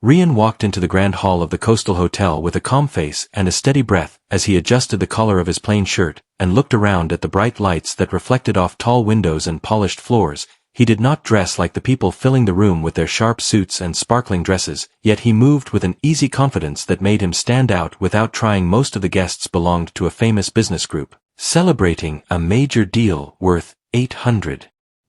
Rian walked into the grand hall of the Coastal Hotel with a calm face and a steady breath as he adjusted the collar of his plain shirt and looked around at the bright lights that reflected off tall windows and polished floors. He did not dress like the people filling the room with their sharp suits and sparkling dresses, yet he moved with an easy confidence that made him stand out without trying. Most of the guests belonged to a famous business group, celebrating a major deal worth $800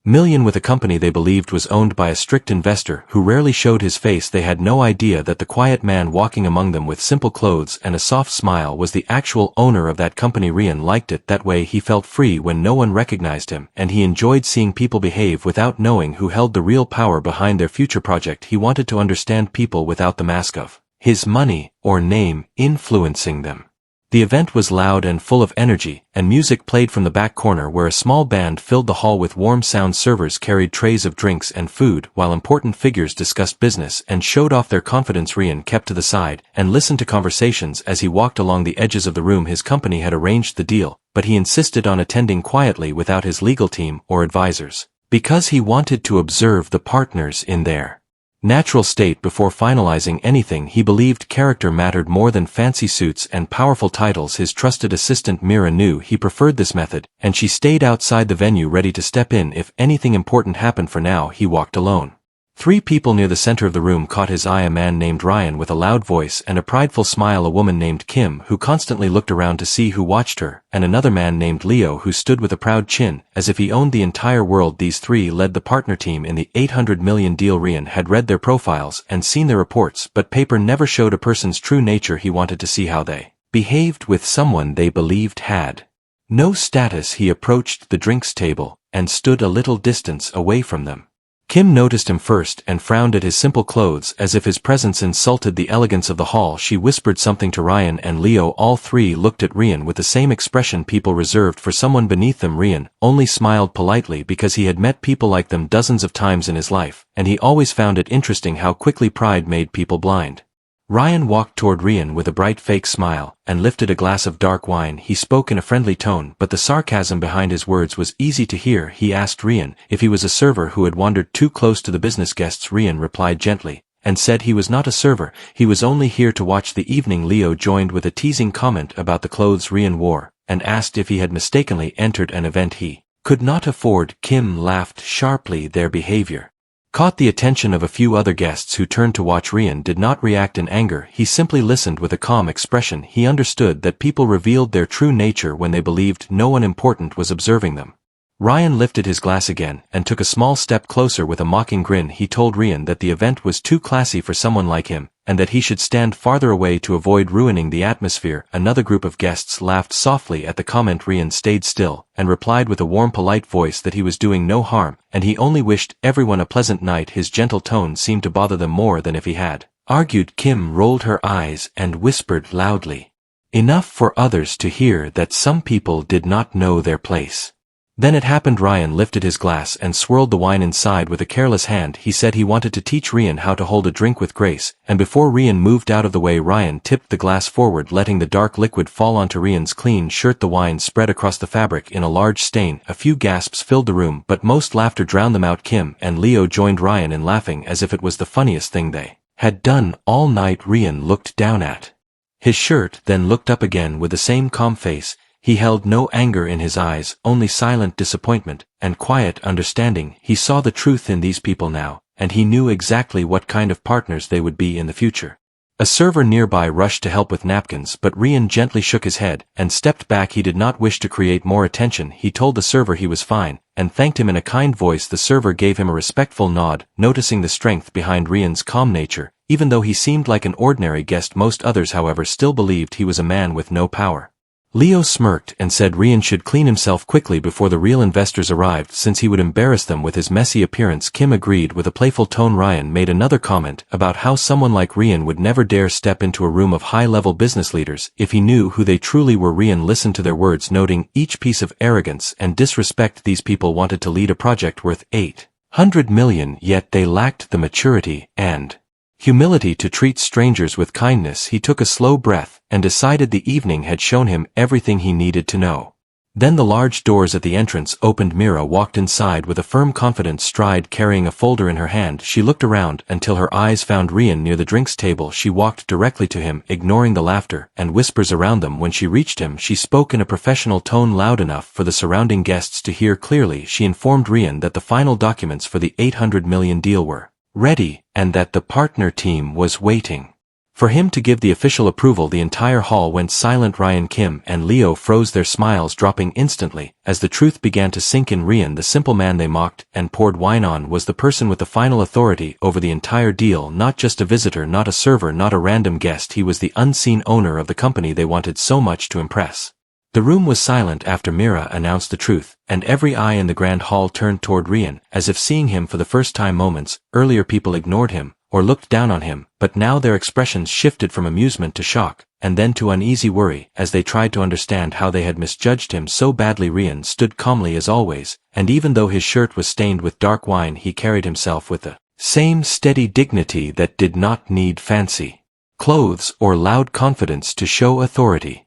million with a company they believed was owned by a strict investor who rarely showed his face. They had no idea that the quiet man walking among them with simple clothes and a soft smile was the actual owner of that company. Rian liked it that way. He felt free when no one recognized him, and he enjoyed seeing people behave without knowing who held the real power behind their future project. He wanted to understand people without the mask of his money or name influencing them. The event was loud and full of energy, and music played from the back corner where a small band filled the hall with warm sound. Servers carried trays of drinks and food, while important figures discussed business and showed off their confidence. Rian kept to the side and listened to conversations as he walked along the edges of the room. His company had arranged the deal, but he insisted on attending quietly without his legal team or advisors, because he wanted to observe the partners in their natural state before finalizing anything. He believed character mattered more than fancy suits and powerful titles. His trusted assistant Mira knew he preferred this method, and she stayed outside the venue ready to step in if anything important happened. For now, he walked alone. 3 people near the center of the room caught his eye: a man named Ryan with a loud voice and a prideful smile, a woman named Kim who constantly looked around to see who watched her, and another man named Leo who stood with a proud chin, as if he owned the entire world. These 3 led the partner team in the $800 million deal. Rian had read their profiles and seen their reports, but paper never showed a person's true nature. He wanted to see how they behaved with someone they believed had no status. He approached the drinks table and stood a little distance away from them. Kim noticed him first and frowned at his simple clothes as if his presence insulted the elegance of the hall. She whispered something to Ryan and Leo. All 3 looked at Rian with the same expression people reserved for someone beneath them. Rian only smiled politely because he had met people like them dozens of times in his life, and he always found it interesting how quickly pride made people blind. Ryan walked toward Rian with a bright fake smile and lifted a glass of dark wine. He spoke in a friendly tone, but the sarcasm behind his words was easy to hear. He asked Rian if he was a server who had wandered too close to the business guests. Rian replied gently and said he was not a server, he was only here to watch the evening. Leo joined with a teasing comment about the clothes Rian wore and asked if he had mistakenly entered an event he could not afford. Kim laughed sharply. Their behavior caught the attention of a few other guests who turned to watch. Rian did not react in anger. He simply listened with a calm expression. He understood that people revealed their true nature when they believed no one important was observing them. Ryan lifted his glass again and took a small step closer with a mocking grin. He told Rian that the event was too classy for someone like him, and that he should stand farther away to avoid ruining the atmosphere. Another group of guests laughed softly at the comment. Rian stayed still and replied with a warm, polite voice that he was doing no harm, and he only wished everyone a pleasant night. His gentle tone seemed to bother them more than if he had argued. Kim rolled her eyes and whispered loudly, enough for others to hear, that some people did not know their place. Then it happened. Ryan lifted his glass and swirled the wine inside with a careless hand. He said he wanted to teach Rian how to hold a drink with grace, and before Rian moved out of the way, Ryan tipped the glass forward, letting the dark liquid fall onto Rian's clean shirt. The wine spread across the fabric in a large stain. A few gasps filled the room, but most laughter drowned them out. Kim and Leo joined Ryan in laughing as if it was the funniest thing they had done all night. Rian looked down at his shirt, then looked up again with the same calm face. He held no anger in his eyes, only silent disappointment and quiet understanding. He saw the truth in these people now, and he knew exactly what kind of partners they would be in the future. A server nearby rushed to help with napkins, but Rian gently shook his head and stepped back. He did not wish to create more attention. He told the server he was fine and thanked him in a kind voice. The server gave him a respectful nod, noticing the strength behind Rian's calm nature. Even though he seemed like an ordinary guest, most others, however, still believed he was a man with no power. Leo smirked and said Rian should clean himself quickly before the real investors arrived, since he would embarrass them with his messy appearance. Kim agreed with a playful tone. Ryan made another comment about how someone like Rian would never dare step into a room of high-level business leaders if he knew who they truly were. Rian listened to their words, noting each piece of arrogance and disrespect. These people wanted to lead a project worth $800 million, yet they lacked the maturity and humility to treat strangers with kindness. He took a slow breath and decided the evening had shown him everything he needed to know. Then the large doors at the entrance opened. Mira walked inside with a firm confident stride, carrying a folder in her hand. She looked around until her eyes found Rian near the drinks table. She walked directly to him, ignoring the laughter and whispers around them. When she reached him, she spoke in a professional tone loud enough for the surrounding guests to hear clearly. She informed Rian that the final documents for the $800 million deal were ready, and that the partner team was waiting for him to give the official approval. The entire hall went silent. Ryan, Kim, and Leo froze, their smiles dropping instantly as the truth began to sink in. Rian, the simple man they mocked and poured wine on, was the person with the final authority over the entire deal. Not just a visitor, not a server, not a random guest. He was the unseen owner of the company they wanted so much to impress. The room was silent after Mira announced the truth, and every eye in the grand hall turned toward Rian, as if seeing him for the first time. Moments earlier people ignored him or looked down on him, but now their expressions shifted from amusement to shock, and then to uneasy worry, as they tried to understand how they had misjudged him so badly. Rian stood calmly as always, and even though his shirt was stained with dark wine, he carried himself with the same steady dignity that did not need fancy clothes or loud confidence to show authority.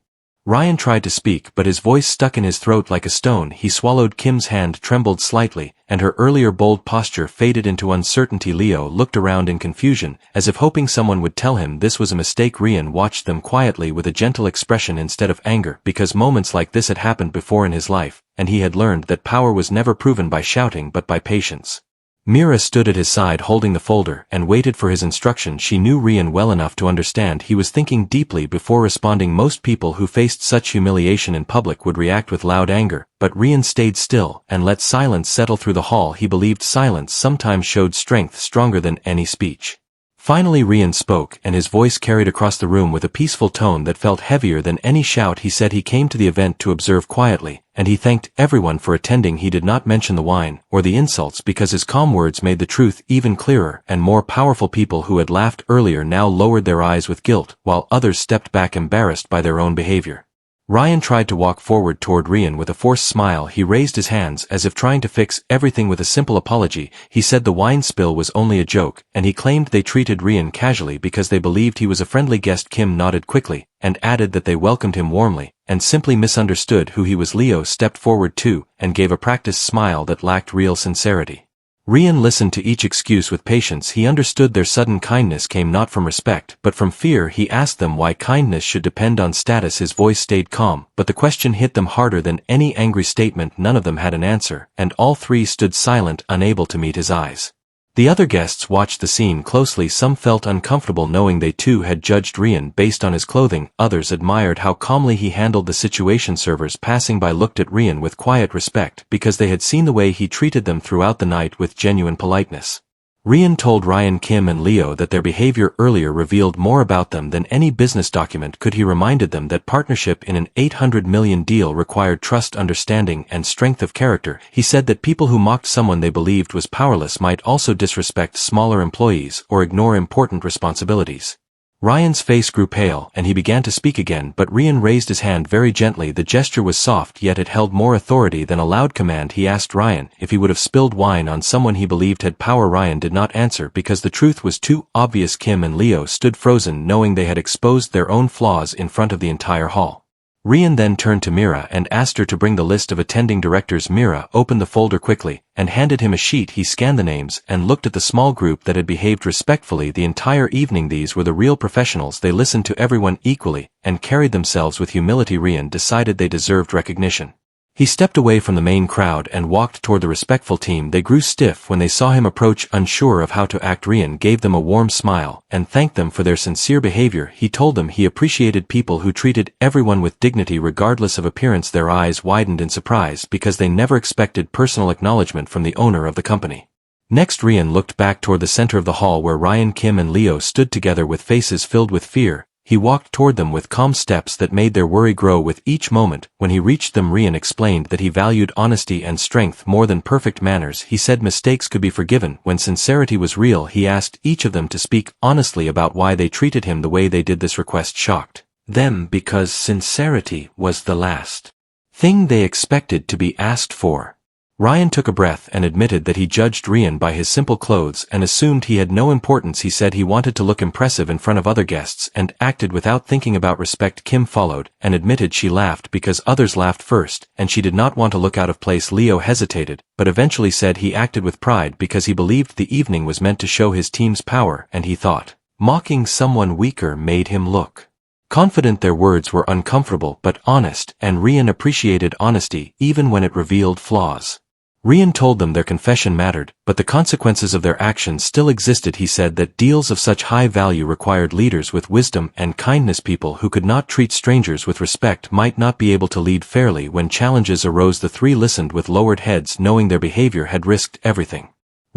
Ryan tried to speak, but his voice stuck in his throat like a stone. He swallowed. Kim's hand trembled slightly, and her earlier bold posture faded into uncertainty. Leo looked around in confusion, as if hoping someone would tell him this was a mistake. Rian watched them quietly with a gentle expression instead of anger, because moments like this had happened before in his life, and he had learned that power was never proven by shouting but by patience. Mira stood at his side holding the folder and waited for his instruction. She knew Rian well enough to understand he was thinking deeply before responding. Most people who faced such humiliation in public would react with loud anger, but Rian stayed still and let silence settle through the hall. He believed silence sometimes showed strength stronger than any speech. Finally Rian spoke, and his voice carried across the room with a peaceful tone that felt heavier than any shout. He said he came to the event to observe quietly, and he thanked everyone for attending. He did not mention the wine or the insults because his calm words made the truth even clearer and more powerful. People who had laughed earlier now lowered their eyes with guilt, while others stepped back embarrassed by their own behavior. Ryan tried to walk forward toward Rian with a forced smile. He raised his hands as if trying to fix everything with a simple apology. He said the wine spill was only a joke, and he claimed they treated Rian casually because they believed he was a friendly guest. Kim nodded quickly, and added that they welcomed him warmly, and simply misunderstood who he was. Leo stepped forward too, and gave a practiced smile that lacked real sincerity. Rian listened to each excuse with patience. He understood their sudden kindness came not from respect, but from fear. He asked them why kindness should depend on status. His voice stayed calm, but the question hit them harder than any angry statement. None of them had an answer, and all three stood silent, unable to meet his eyes. The other guests watched the scene closely. Some felt uncomfortable knowing they too had judged Rian based on his clothing. Others admired how calmly he handled the situation. Servers passing by looked at Rian with quiet respect because they had seen the way he treated them throughout the night with genuine politeness. Rian told Ryan, Kim, and Leo that their behavior earlier revealed more about them than any business document could. He reminded them that partnership in an $800 million deal required trust, understanding, and strength of character. He said that people who mocked someone they believed was powerless might also disrespect smaller employees or ignore important responsibilities. Ryan's face grew pale, and he began to speak again, but Rian raised his hand very gently. The gesture was soft, yet it held more authority than a loud command. He asked Ryan if he would have spilled wine on someone he believed had power. Ryan did not answer because the truth was too obvious. Kim and Leo stood frozen, knowing they had exposed their own flaws in front of the entire hall. Rian then turned to Mira and asked her to bring the list of attending directors. Mira opened the folder quickly and handed him a sheet. He scanned the names and looked at the small group that had behaved respectfully the entire evening. These were the real professionals. They listened to everyone equally and carried themselves with humility. Rian decided they deserved recognition. He stepped away from the main crowd and walked toward the respectful team. They grew stiff when they saw him approach, unsure of how to act. Rian gave them a warm smile and thanked them for their sincere behavior. He told them he appreciated people who treated everyone with dignity regardless of appearance. Their eyes widened in surprise because they never expected personal acknowledgement from the owner of the company. Next, Rian looked back toward the center of the hall where Ryan, Kim, and Leo stood together with faces filled with fear. He walked toward them with calm steps that made their worry grow with each moment. When he reached them, Rian explained that he valued honesty and strength more than perfect manners. He said mistakes could be forgiven when sincerity was real. He asked each of them to speak honestly about why they treated him the way they did. This request shocked them because sincerity was the last thing they expected to be asked for. Ryan took a breath and admitted that he judged Rian by his simple clothes and assumed he had no importance. He said he wanted to look impressive in front of other guests and acted without thinking about respect. Kim followed and admitted she laughed because others laughed first and she did not want to look out of place. Leo hesitated, but eventually said he acted with pride because he believed the evening was meant to show his team's power and he thought mocking someone weaker made him look confident. Their words were uncomfortable but honest, and Rian appreciated honesty even when it revealed flaws. Rian told them their confession mattered, but the consequences of their actions still existed. He said that deals of such high value required leaders with wisdom and kindness. People who could not treat strangers with respect might not be able to lead fairly. When challenges arose, the three listened with lowered heads, knowing their behavior had risked everything.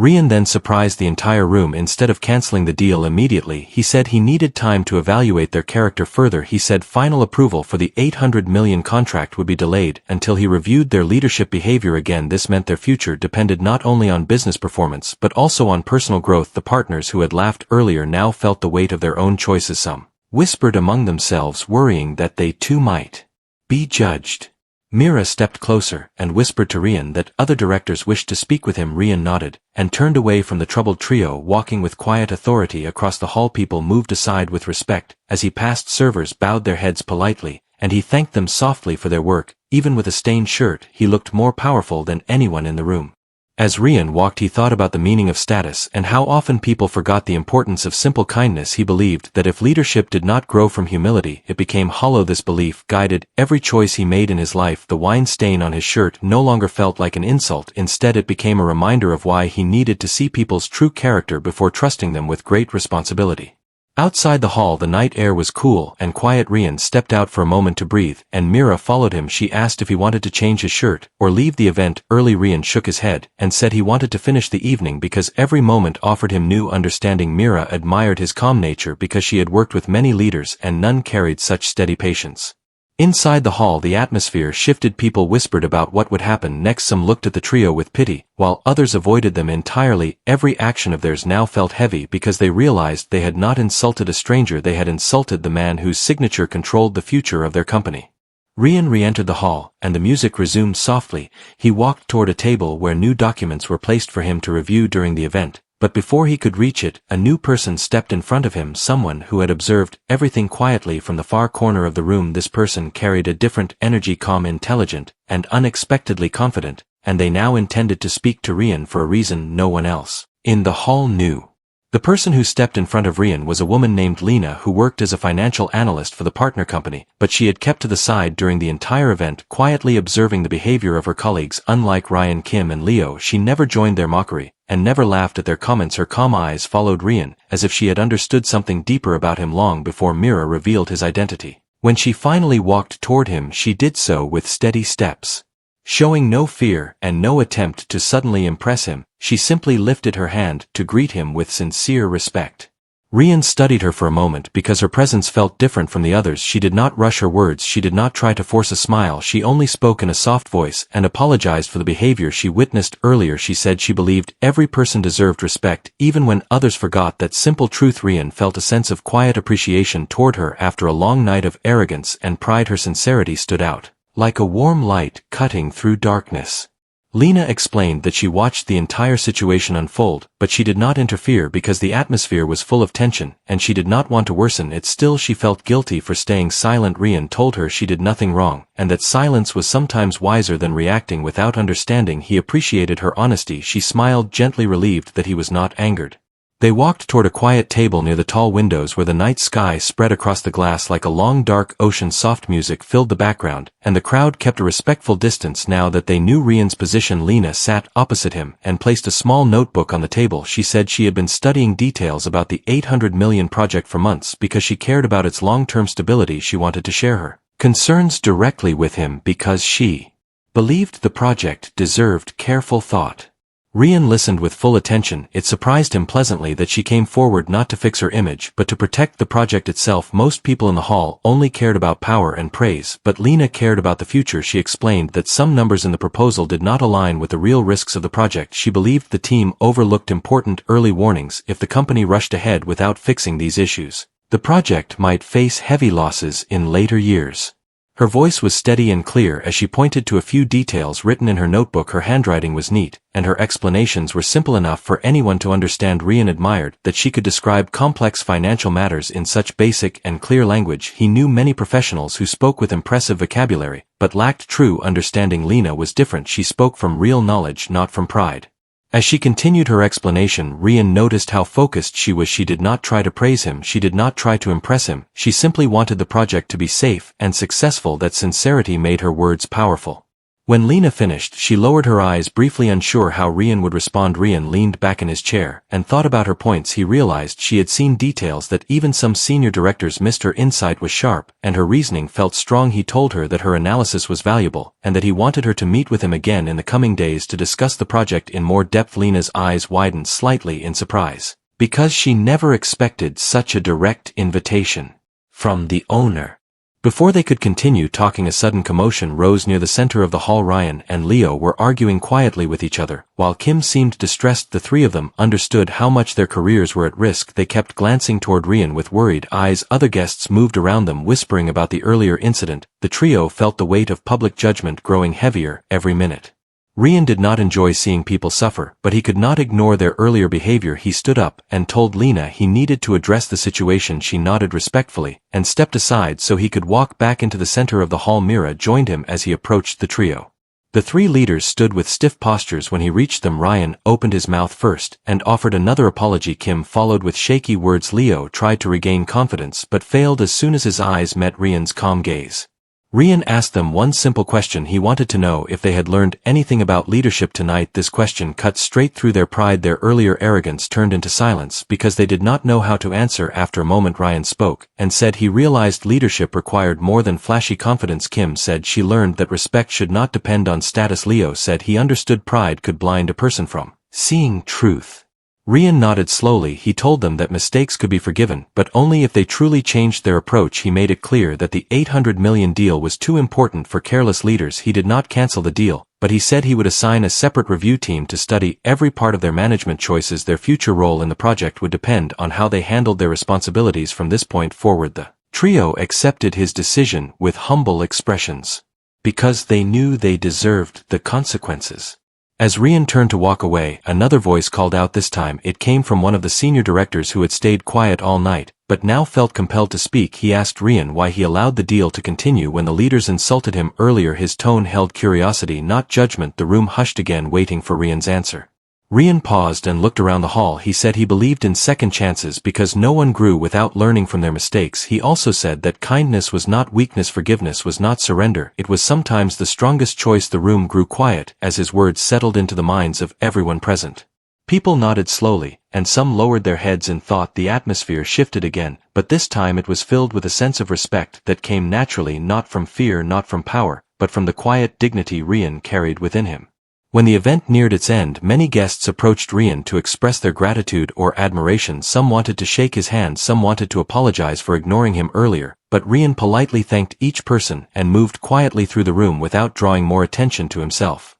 Rian then surprised the entire room. Instead of canceling the deal immediately, he said he needed time to evaluate their character further. He said final approval for the $800 million contract would be delayed until he reviewed their leadership behavior again. This meant their future depended not only on business performance but also on personal growth. The partners who had laughed earlier now felt the weight of their own choices. Some whispered among themselves, worrying that they too might be judged. Mira stepped closer and whispered to Rian that other directors wished to speak with him. Rian nodded and turned away from the troubled trio, walking with quiet authority across the hall. People moved aside with respect as he passed. Servers bowed their heads politely, and he thanked them softly for their work. Even with a stained shirt, he looked more powerful than anyone in the room. As Rian walked, he thought about the meaning of status and how often people forgot the importance of simple kindness. He believed that if leadership did not grow from humility, it became hollow. This belief guided every choice he made in his life. The wine stain on his shirt no longer felt like an insult. Instead, it became a reminder of why he needed to see people's true character before trusting them with great responsibility. Outside the hall, the night air was cool and quiet. Rian stepped out for a moment to breathe, and Mira followed him. She asked if he wanted to change his shirt or leave the event early. Rian shook his head and said he wanted to finish the evening because every moment offered him new understanding. Mira admired his calm nature because she had worked with many leaders and none carried such steady patience. Inside the hall, the atmosphere shifted. People whispered about what would happen next. Some looked at the trio with pity, while others avoided them entirely. Every action of theirs now felt heavy because they realized they had not insulted a stranger, they had insulted the man whose signature controlled the future of their company. Rian re-entered the hall, and the music resumed softly. He walked toward a table where new documents were placed for him to review during the event. But before he could reach it, a new person stepped in front of him, someone who had observed everything quietly from the far corner of the room. This person carried a different energy, calm, intelligent, and unexpectedly confident, and they now intended to speak to Rian for a reason no one else in the hall knew. The person who stepped in front of Rian was a woman named Lena who worked as a financial analyst for the partner company, but she had kept to the side during the entire event, quietly observing the behavior of her colleagues. Unlike Ryan, Kim, and Leo, she never joined their mockery and never laughed at their comments. Her calm eyes followed Rian, as if she had understood something deeper about him long before Mira revealed his identity. When she finally walked toward him, she did so with steady steps. Showing no fear and no attempt to suddenly impress him, she simply lifted her hand to greet him with sincere respect. Rian studied her for a moment because her presence felt different from the others. She did not rush her words, she did not try to force a smile, she only spoke in a soft voice and apologized for the behavior she witnessed earlier. She said she believed every person deserved respect, even when others forgot that simple truth. Rian felt a sense of quiet appreciation toward her after a long night of arrogance and pride. Her sincerity stood out like a warm light cutting through darkness. Lena explained that she watched the entire situation unfold, but she did not interfere because the atmosphere was full of tension, and she did not want to worsen it. Still, she felt guilty for staying silent. Rian told her she did nothing wrong, and that silence was sometimes wiser than reacting without understanding. He appreciated her honesty. She smiled, gently relieved that he was not angered. They walked toward a quiet table near the tall windows where the night sky spread across the glass like a long dark ocean. Soft music filled the background, and the crowd kept a respectful distance now that they knew Rian's position. Lena sat opposite him and placed a small notebook on the table. She said she had been studying details about the $800 million project for months because she cared about its long-term stability. She wanted to share her concerns directly with him because she believed the project deserved careful thought. Rian listened with full attention. It surprised him pleasantly that she came forward not to fix her image but to protect the project itself. Most people in the hall only cared about power and praise, but Lena cared about the future. She explained that some numbers in the proposal did not align with the real risks of the project. She believed the team overlooked important early warnings. If the company rushed ahead without fixing these issues, the project might face heavy losses in later years. Her voice was steady and clear as she pointed to a few details written in her notebook. Her handwriting was neat, and her explanations were simple enough for anyone to understand. Rian admired that she could describe complex financial matters in such basic and clear language. He knew many professionals who spoke with impressive vocabulary, but lacked true understanding. Lena was different. She spoke from real knowledge, not from pride. As she continued her explanation, Rian noticed how focused she was. She did not try to praise him, she did not try to impress him, she simply wanted the project to be safe and successful. That sincerity made her words powerful. When Lena finished, she lowered her eyes, briefly unsure how Rian would respond. Rian leaned back in his chair and thought about her points. He realized she had seen details that even some senior directors missed. Her insight was sharp, and her reasoning felt strong. He told her that her analysis was valuable, and that he wanted her to meet with him again in the coming days to discuss the project in more depth. Lena's eyes widened slightly in surprise, because she never expected such a direct invitation from the owner. Before they could continue talking, a sudden commotion rose near the center of the hall. Ryan and Leo were arguing quietly with each other, while Kim seemed distressed. The three of them understood how much their careers were at risk. They kept glancing toward Rian with worried eyes. Other guests moved around them, whispering about the earlier incident. The trio felt the weight of public judgment growing heavier every minute. Rian did not enjoy seeing people suffer, but he could not ignore their earlier behavior. He stood up and told Lena he needed to address the situation. She nodded respectfully and stepped aside so he could walk back into the center of the hall. Mira joined him as he approached the trio. The three leaders stood with stiff postures when he reached them. Ryan opened his mouth first and offered another apology. Kim followed with shaky words. Leo tried to regain confidence but failed as soon as his eyes met Rian's calm gaze. Rian asked them one simple question. He wanted to know if they had learned anything about leadership tonight. This question cut straight through their pride. Their earlier arrogance turned into silence because they did not know how to answer. After a moment, Ryan spoke and said he realized leadership required more than flashy confidence. Kim said she learned that respect should not depend on status. Leo said he understood pride could blind a person from seeing truth. Rian nodded slowly. He told them that mistakes could be forgiven, but only if they truly changed their approach. He made it clear that the $800 million deal was too important for careless leaders. He did not cancel the deal, but he said he would assign a separate review team to study every part of their management choices. Their future role in the project would depend on how they handled their responsibilities from this point forward. The trio accepted his decision with humble expressions, because they knew they deserved the consequences. As Rian turned to walk away, another voice called out. This time it came from one of the senior directors who had stayed quiet all night, but now felt compelled to speak. He asked Rian why he allowed the deal to continue when the leaders insulted him earlier. His tone held curiosity, not judgment. The room hushed again, waiting for Rian's answer. Rian paused and looked around the hall. He said he believed in second chances because no one grew without learning from their mistakes. He also said that kindness was not weakness, forgiveness was not surrender, it was sometimes the strongest choice. The room grew quiet as his words settled into the minds of everyone present. People nodded slowly, and some lowered their heads in thought. The atmosphere shifted again, but this time it was filled with a sense of respect that came naturally, not from fear, not from power, but from the quiet dignity Rian carried within him. When the event neared its end, many guests approached Rian to express their gratitude or admiration. Some wanted to shake his hand, some wanted to apologize for ignoring him earlier, but Rian politely thanked each person and moved quietly through the room without drawing more attention to himself.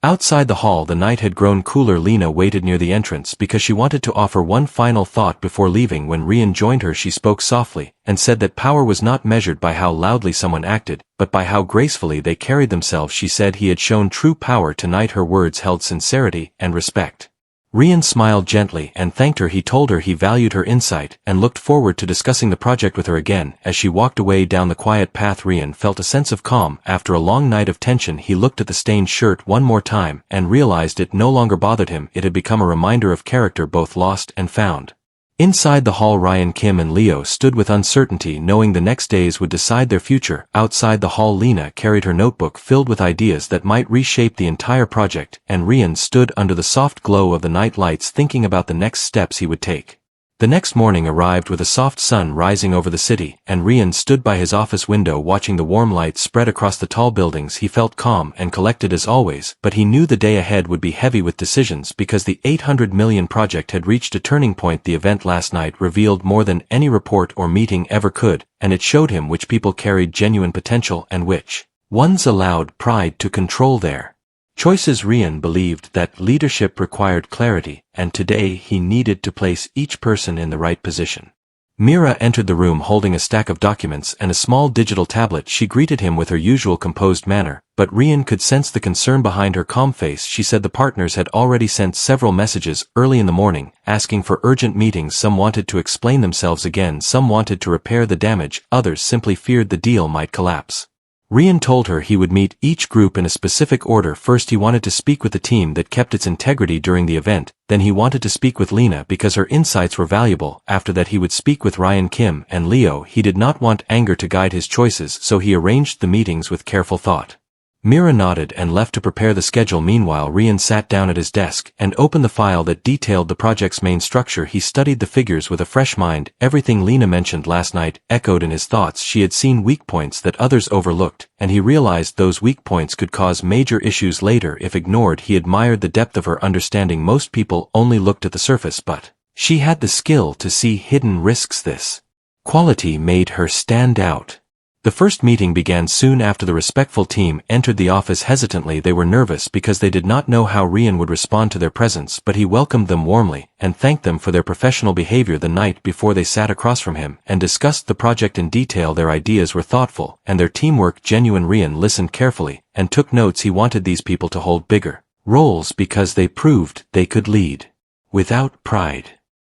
Outside the hall, the night had grown cooler. Lena waited near the entrance because she wanted to offer one final thought before leaving. When Rian joined her, she spoke softly and said that power was not measured by how loudly someone acted, but by how gracefully they carried themselves. She said he had shown true power tonight. Her words held sincerity and respect. Rian smiled gently and thanked her. He told her he valued her insight and looked forward to discussing the project with her again. As she walked away down the quiet path, Rian felt a sense of calm. After a long night of tension, he looked at the stained shirt one more time and realized it no longer bothered him. It had become a reminder of character, both lost and found. Inside the hall, Ryan, Kim and Leo stood with uncertainty, knowing the next days would decide their future. Outside the hall, Lena carried her notebook filled with ideas that might reshape the entire project, and Rian stood under the soft glow of the night lights thinking about the next steps he would take. The next morning arrived with a soft sun rising over the city, and Rian stood by his office window watching the warm light spread across the tall buildings. He felt calm and collected as always, but he knew the day ahead would be heavy with decisions because the $800 million project had reached a turning point. The event last night revealed more than any report or meeting ever could, and it showed him which people carried genuine potential and which ones allowed pride to control their choices. Rian believed that leadership required clarity, and today he needed to place each person in the right position. Mira entered the room holding a stack of documents and a small digital tablet. She greeted him with her usual composed manner, but Rian could sense the concern behind her calm face. She said the partners had already sent several messages early in the morning, asking for urgent meetings. Some wanted to explain themselves again, some wanted to repair the damage, others simply feared the deal might collapse. Rian told her he would meet each group in a specific order. First he wanted to speak with the team that kept its integrity during the event, then he wanted to speak with Lena because her insights were valuable. After that he would speak with Ryan, Kim, and Leo. He did not want anger to guide his choices, so he arranged the meetings with careful thought. Mira nodded and left to prepare the schedule. Meanwhile, Rian sat down at his desk and opened the file that detailed the project's main structure. He studied the figures with a fresh mind. Everything Lena mentioned last night echoed in his thoughts. She had seen weak points that others overlooked, and he realized those weak points could cause major issues later if ignored. He admired the depth of her understanding. Most people only looked at the surface, but she had the skill to see hidden risks. This quality made her stand out. The first meeting began soon after. The respectful team entered the office hesitantly. They were nervous because they did not know how Rian would respond to their presence, but he welcomed them warmly and thanked them for their professional behavior. The night before they sat across from him and discussed the project in detail. Their ideas were thoughtful and their teamwork genuine. Rian listened carefully and took notes. He wanted these people to hold bigger roles because they proved they could lead without pride.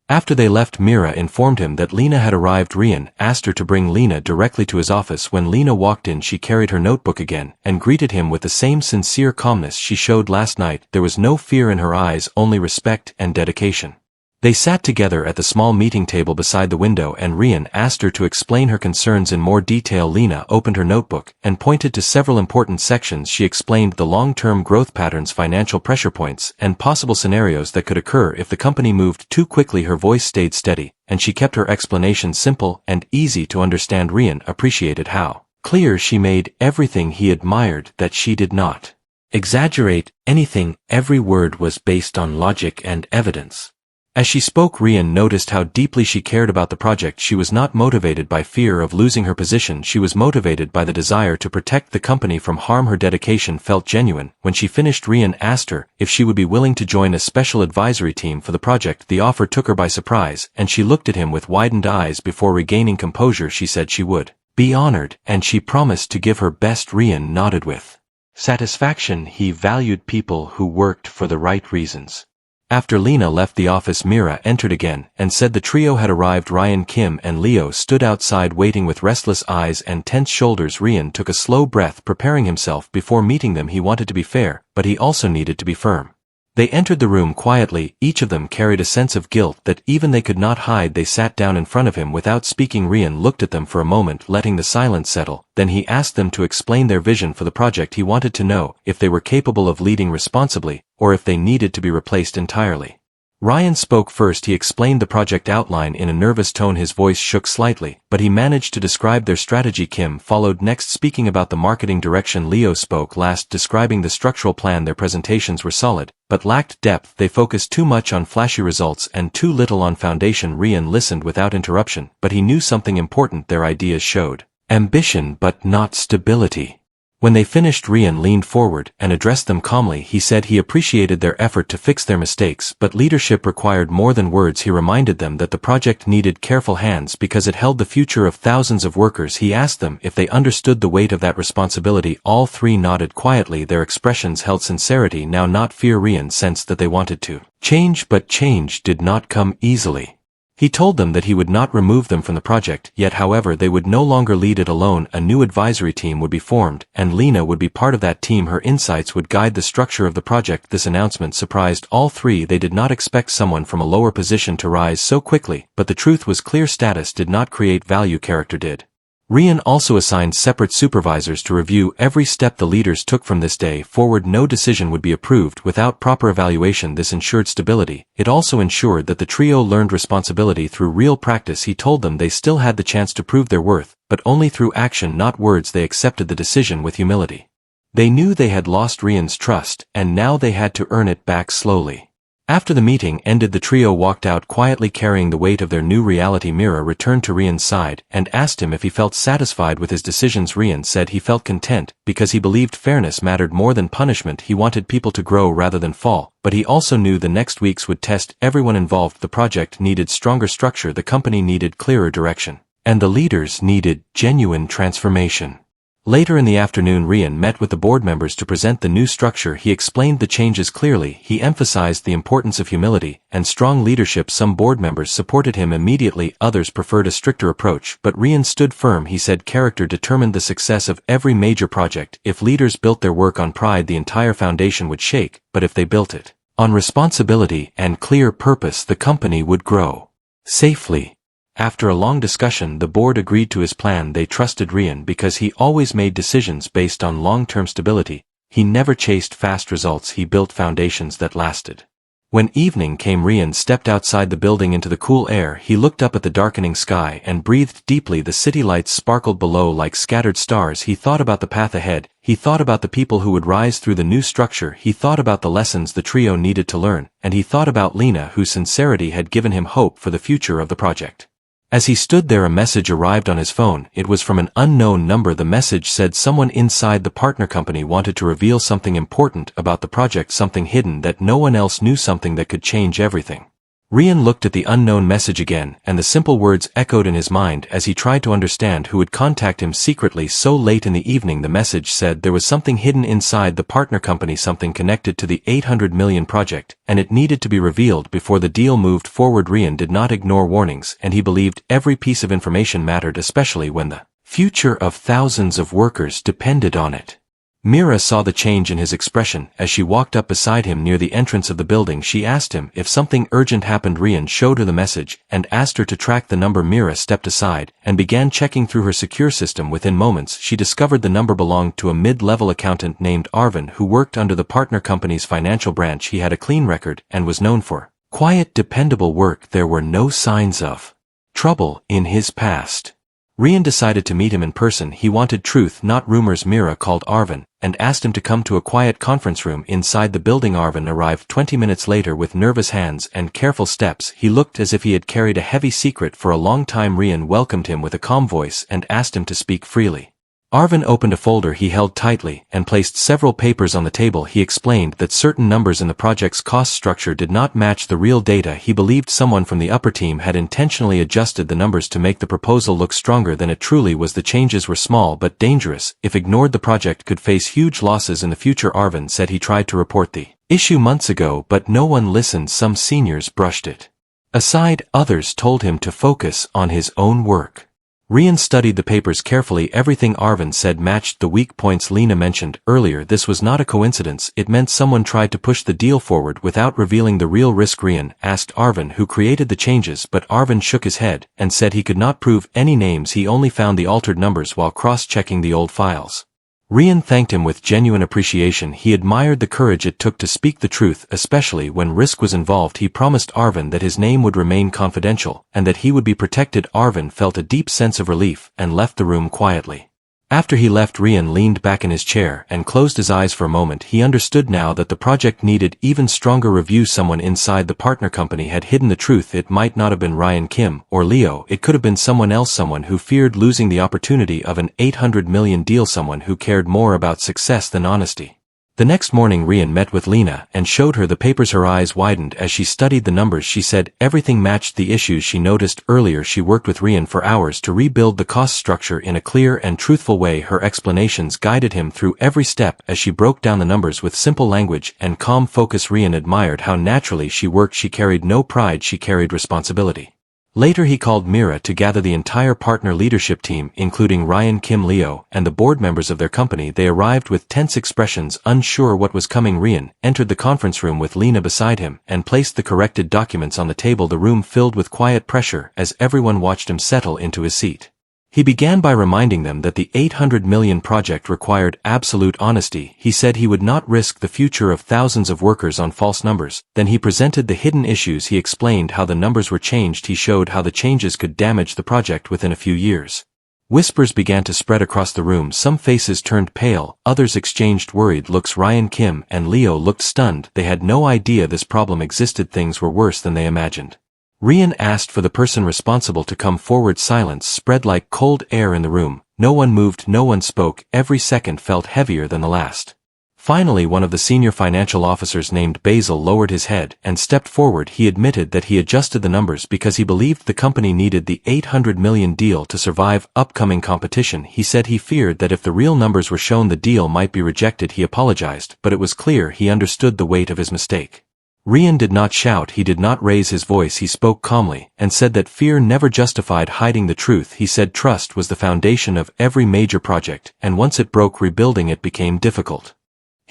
After they left, Mira informed him that Lena had arrived. Rian asked her to bring Lena directly to his office. When Lena walked in, she carried her notebook again and greeted him with the same sincere calmness she showed last night. There was no fear in her eyes, only respect and dedication. They sat together at the small meeting table beside the window, and Rian asked her to explain her concerns in more detail. Lena opened her notebook and pointed to several important sections. She explained the long-term growth patterns, financial pressure points, and possible scenarios that could occur if the company moved too quickly. Her voice stayed steady, and she kept her explanation simple and easy to understand. Rian appreciated how clear she made everything. He admired that she did not exaggerate anything. Every word was based on logic and evidence. As she spoke, Rian noticed how deeply she cared about the project. She was not motivated by fear of losing her position. She was motivated by the desire to protect the company from harm. Her dedication felt genuine. When she finished, Rian asked her if she would be willing to join a special advisory team for the project. The offer took her by surprise, and she looked at him with widened eyes. Before regaining composure, she said she would be honored, and she promised to give her best. Rian nodded with satisfaction. He valued people who worked for the right reasons. After Lena left the office, Mira entered again and said the trio had arrived. Ryan, Kim, and Leo stood outside waiting with restless eyes and tense shoulders. Rian took a slow breath, preparing himself before meeting them. He wanted to be fair, but he also needed to be firm. They entered the room quietly. Each of them carried a sense of guilt that even they could not hide. They sat down in front of him without speaking. Rian looked at them for a moment, letting the silence settle. Then he asked them to explain their vision for the project. He wanted to know if they were capable of leading responsibly, or if they needed to be replaced entirely. Ryan spoke first. He explained the project outline in a nervous tone. His voice shook slightly, but he managed to describe their strategy. Kim followed next, speaking about the marketing direction. Leo spoke last, describing the structural plan. Their presentations were solid, but lacked depth. They focused too much on flashy results and too little on foundation. Rian listened without interruption, but he knew something important. Their ideas showed ambition but not stability. When they finished, Rian leaned forward and addressed them calmly. He said he appreciated their effort to fix their mistakes, but leadership required more than words. He reminded them that the project needed careful hands because it held the future of thousands of workers. He asked them if they understood the weight of that responsibility. All three nodded quietly. Their expressions held sincerity, now not fear. Rian sensed that they wanted to change, but change did not come easily. He told them that he would not remove them from the project, yet however they would no longer lead it alone. A new advisory team would be formed, and Lena would be part of that team. Her insights would guide the structure of the project. This announcement surprised all three. They did not expect someone from a lower position to rise so quickly, but the truth was clear. Status did not create value, character did. Rian also assigned separate supervisors to review every step the leaders took. From this day forward, no decision would be approved without proper evaluation. This ensured stability. It also ensured that the trio learned responsibility through real practice. He told them they still had the chance to prove their worth, but only through action, not words. They accepted the decision with humility. They knew they had lost Rian's trust, and now they had to earn it back slowly. After the meeting ended, the trio walked out quietly carrying the weight of their new reality. Mira returned to Rian's side and asked him if he felt satisfied with his decisions. Rian said he felt content because he believed fairness mattered more than punishment. He wanted people to grow rather than fall, but he also knew the next weeks would test everyone involved. The project needed stronger structure, the company needed clearer direction, and the leaders needed genuine transformation. Later in the afternoon, Rian met with the board members to present the new structure. He explained the changes clearly. He emphasized the importance of humility and strong leadership. Some board members supported him immediately, others preferred a stricter approach, but Rian stood firm. He said character determined the success of every major project. If leaders built their work on pride, the entire foundation would shake, but if they built it on responsibility and clear purpose, the company would grow safely. After a long discussion, the board agreed to his plan. They trusted Rian because he always made decisions based on long-term stability. He never chased fast results, he built foundations that lasted. When evening came, Rian stepped outside the building into the cool air. He looked up at the darkening sky and breathed deeply. The city lights sparkled below like scattered stars. He thought about the path ahead. He thought about the people who would rise through the new structure. He thought about the lessons the trio needed to learn, and he thought about Lena, whose sincerity had given him hope for the future of the project. As he stood there, a message arrived on his phone. It was from an unknown number. The message said someone inside the partner company wanted to reveal something important about the project, something hidden that no one else knew, something that could change everything. Rian looked at the unknown message again, and the simple words echoed in his mind as he tried to understand who would contact him secretly so late in the evening. The message said there was something hidden inside the partner company, something connected to the 800 million project, and it needed to be revealed before the deal moved forward. Rian did not ignore warnings, and he believed every piece of information mattered, especially when the future of thousands of workers depended on it. Mira saw the change in his expression as she walked up beside him near the entrance of the building. She asked him if something urgent happened. Rian showed her the message and asked her to track the number. Mira stepped aside and began checking through her secure system. Within moments, she discovered the number belonged to a mid-level accountant named Arvin who worked under the partner company's financial branch. He had a clean record and was known for quiet, dependable work. There were no signs of trouble in his past. Rian decided to meet him in person. He wanted truth, not rumors. Mira called Arvin and asked him to come to a quiet conference room inside the building. Arvin arrived 20 minutes later with nervous hands and careful steps. He looked as if he had carried a heavy secret for a long time. Rian welcomed him with a calm voice and asked him to speak freely. Arvin opened a folder he held tightly and placed several papers on the table. He explained that certain numbers in the project's cost structure did not match the real data. He believed someone from the upper team had intentionally adjusted the numbers to make the proposal look stronger than it truly was. The changes were small but dangerous. If ignored, the project could face huge losses in the future. Arvin said he tried to report the issue months ago, but no one listened. Some seniors brushed it aside. Others told him to focus on his own work. Rian studied the papers carefully. Everything Arvin said matched the weak points Lena mentioned earlier. This was not a coincidence. It meant someone tried to push the deal forward without revealing the real risk. Rian asked Arvin who created the changes, but Arvin shook his head and said he could not prove any names. He only found the altered numbers while cross-checking the old files. Rian thanked him with genuine appreciation. He admired the courage it took to speak the truth, especially when risk was involved. He promised Arvin that his name would remain confidential and that he would be protected. Arvin felt a deep sense of relief and left the room quietly. After he left, Rian leaned back in his chair and closed his eyes for a moment. He understood now that the project needed even stronger review. Someone inside the partner company had hidden the truth. It might not have been Ryan Kim or Leo. It could have been someone else, someone who feared losing the opportunity of an 800 million deal, someone who cared more about success than honesty. The next morning, Rian met with Lena and showed her the papers. Her eyes widened as she studied the numbers. She said everything matched the issues she noticed earlier. She worked with Rian for hours to rebuild the cost structure in a clear and truthful way. Her explanations guided him through every step as she broke down the numbers with simple language and calm focus. Rian admired how naturally she worked. She carried no pride, she carried responsibility. Later he called Mira to gather the entire partner leadership team, including Ryan Kim, Leo, and the board members of their company. They arrived with tense expressions, unsure what was coming. Rian entered the conference room with Lena beside him and placed the corrected documents on the table. The room filled with quiet pressure as everyone watched him settle into his seat. He began by reminding them that the 800 million project required absolute honesty. He said he would not risk the future of thousands of workers on false numbers. Then he presented the hidden issues. He explained how the numbers were changed. He showed how the changes could damage the project within a few years. Whispers began to spread across the room. Some faces turned pale, others exchanged worried looks. Ryan, Kim, and Leo looked stunned. They had no idea this problem existed. Things were worse than they imagined. Rian asked for the person responsible to come forward. Silence spread like cold air in the room. No one moved, no one spoke. Every second felt heavier than the last. Finally, one of the senior financial officers named Basil lowered his head and stepped forward. He admitted that he adjusted the numbers because he believed the company needed the $800 million deal to survive upcoming competition. He said he feared that if the real numbers were shown, the deal might be rejected. He apologized, but it was clear he understood the weight of his mistake. Rian did not shout, he did not raise his voice. He spoke calmly and said that fear never justified hiding the truth. He said trust was the foundation of every major project, and once it broke, rebuilding it became difficult.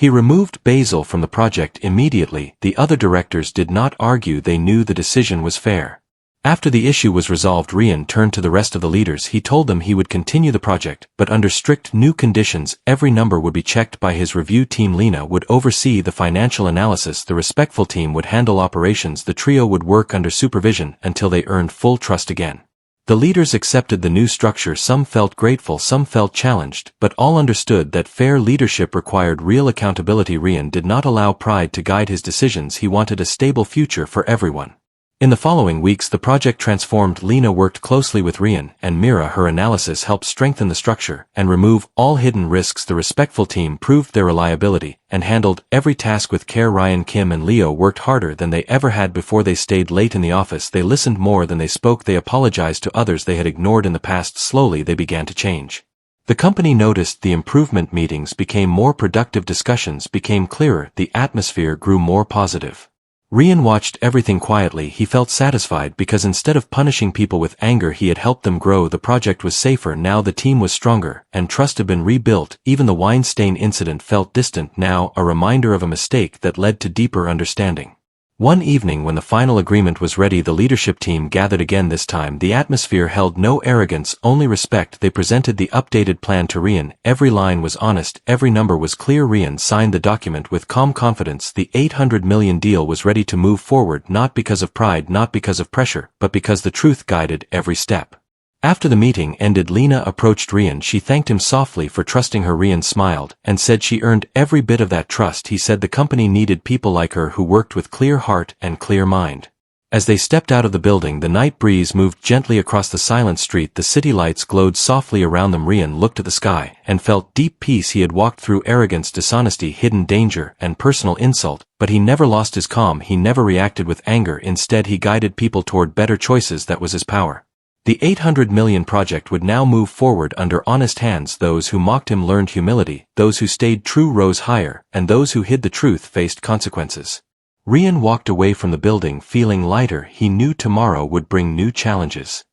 He removed Basil from the project immediately. The other directors did not argue. They knew the decision was fair. After the issue was resolved, Rian turned to the rest of the leaders. He told them he would continue the project, but under strict new conditions. Every number would be checked by his review team. Lena would oversee the financial analysis. The respectful team would handle operations. The trio would work under supervision until they earned full trust again. The leaders accepted the new structure. Some felt grateful, some felt challenged, but all understood that fair leadership required real accountability. Rian did not allow pride to guide his decisions. He wanted a stable future for everyone. In the following weeks, the project transformed. Lena worked closely with Rian and Mira. Her analysis helped strengthen the structure and remove all hidden risks. The respectful team proved their reliability and handled every task with care. Ryan, Kim, and Leo worked harder than they ever had before. They stayed late in the office. They listened more than they spoke. They apologized to others they had ignored in the past. Slowly they began to change. The company noticed the improvement. Meetings became more productive. Discussions became clearer. The atmosphere grew more positive. Rian watched everything quietly. He felt satisfied because instead of punishing people with anger, he had helped them grow. The project was safer now. The team was stronger, and trust had been rebuilt. Even the Weinstein incident felt distant now, a reminder of a mistake that led to deeper understanding. One evening, when the final agreement was ready, the leadership team gathered again. This time, the atmosphere held no arrogance, only respect. They presented the updated plan to Rian. Every line was honest, every number was clear. Rian signed the document with calm confidence. The $800 million deal was ready to move forward, not because of pride, not because of pressure, but because the truth guided every step. After the meeting ended, Lena approached Rian. She thanked him softly for trusting her. Rian smiled and said she earned every bit of that trust. He said the company needed people like her who worked with clear heart and clear mind. As they stepped out of the building, the night breeze moved gently across the silent street. The city lights glowed softly around them. Rian looked at the sky and felt deep peace. He had walked through arrogance, dishonesty, hidden danger, and personal insult, but he never lost his calm. He never reacted with anger. Instead, he guided people toward better choices. That was his power. The $800 million project would now move forward under honest hands. Those who mocked him learned humility, those who stayed true rose higher, and those who hid the truth faced consequences. Rian walked away from the building feeling lighter. He knew tomorrow would bring new challenges.